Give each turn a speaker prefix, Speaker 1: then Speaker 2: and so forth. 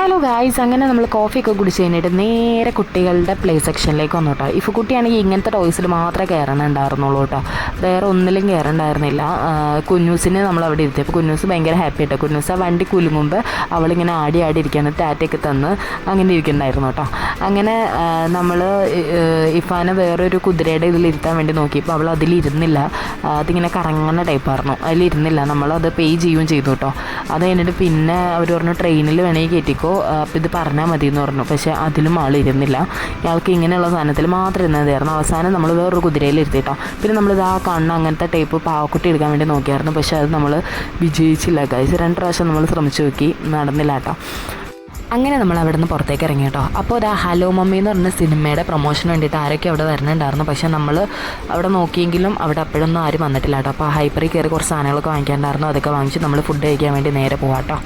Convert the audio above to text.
Speaker 1: Hello guys, അങ്ങനെ നമ്മൾ കോഫിയൊക്കെ കുടിച്ച് കഴിഞ്ഞിട്ട് നേരെ കുട്ടികളുടെ പ്ലേ സെക്ഷനിലേക്ക് വന്നു കേട്ടോ. ഇഫ് കുട്ടിയാണെങ്കിൽ ഇങ്ങനത്തെ ടോയ്സിൽ മാത്രമേ കയറണുണ്ടായിരുന്നുള്ളൂ കേട്ടോ, വേറെ ഒന്നിലും കയറണ്ടായിരുന്നില്ല. കുഞ്ഞൂസിനെ നമ്മൾ അവിടെ ഇരുത്തി. അപ്പോൾ കുഞ്ഞൂസ് ഭയങ്കര ഹാപ്പി ആയിട്ടോ. കുഞ്ഞൂസ് ആ വണ്ടി കുലുങ്ങുമ്പോൾ അവളിങ്ങനെ ആടി ഇരിക്കുകയാണ്, ടാറ്റയൊക്കെ തന്ന് അങ്ങനെ ഇരിക്കുന്നുണ്ടായിരുന്നു കേട്ടോ. അങ്ങനെ നമ്മൾ ഇഫാനെ വേറൊരു കുതിരയുടെ ഇതിലിരുത്താൻ വേണ്ടി നോക്കിയപ്പോൾ അവൾ അതിലിരുന്നില്ല. അതിങ്ങനെ കറങ്ങുന്ന ടൈപ്പായിരുന്നു, അതിലിരുന്നില്ല. നമ്മളത് പേ ചെയ്യുകയും ചെയ്തു കേട്ടോ. അത് കഴിഞ്ഞിട്ട് പിന്നെ അവർ പറഞ്ഞു ട്രെയിനിൽ വേണമെങ്കിൽ കയറ്റിക്കോ, അപ്പോൾ ഇത് പറഞ്ഞാൽ മതി എന്ന് പറഞ്ഞു. പക്ഷേ അതിലും ആൾ ഇരുന്നില്ല. ഇയാൾക്ക് ഇങ്ങനെയുള്ള സാധനത്തിൽ മാത്രം ഇരുന്നതായിരുന്നു. അവസാനം നമ്മൾ വേറൊരു കുതിരയിൽ ഇരുത്തിട്ടോ. പിന്നെ നമ്മളിത് ആ കണ്ണ് അങ്ങനത്തെ ടൈപ്പ് പാവക്കുട്ടി എടുക്കാൻ വേണ്ടി നോക്കിയായിരുന്നു. പക്ഷേ അത് നമ്മൾ വിജയിച്ചില്ല ഗൈസ്. 2 പ്രാവശ്യം നമ്മൾ ശ്രമിച്ചു നോക്കി, നടന്നില്ല കേട്ടോ. അങ്ങനെ നമ്മൾ അവിടെ നിന്ന് പുറത്തേക്ക് ഇറങ്ങി കേട്ടോ. അപ്പോൾ അത് ഹലോ മമ്മി എന്ന് പറഞ്ഞ സിനിമയുടെ പ്രൊമോഷന് വേണ്ടിയിട്ട് ആരൊക്കെ അവിടെ വരണുണ്ടായിരുന്നു. പക്ഷേ നമ്മൾ അവിടെ നോക്കിയെങ്കിലും അവിടെ അപ്പോഴൊന്നും ആരും വന്നിട്ടില്ല കേട്ടോ. അപ്പോൾ ഹൈപ്പറിൽ കയറി കുറച്ച് സാധനങ്ങളൊക്കെ വാങ്ങിക്കാനുണ്ടായിരുന്നു. അതൊക്കെ വാങ്ങിച്ച് നമ്മൾ ഫുഡ് കഴിക്കാൻ വേണ്ടി നേരെ പോകാം കേട്ടോ.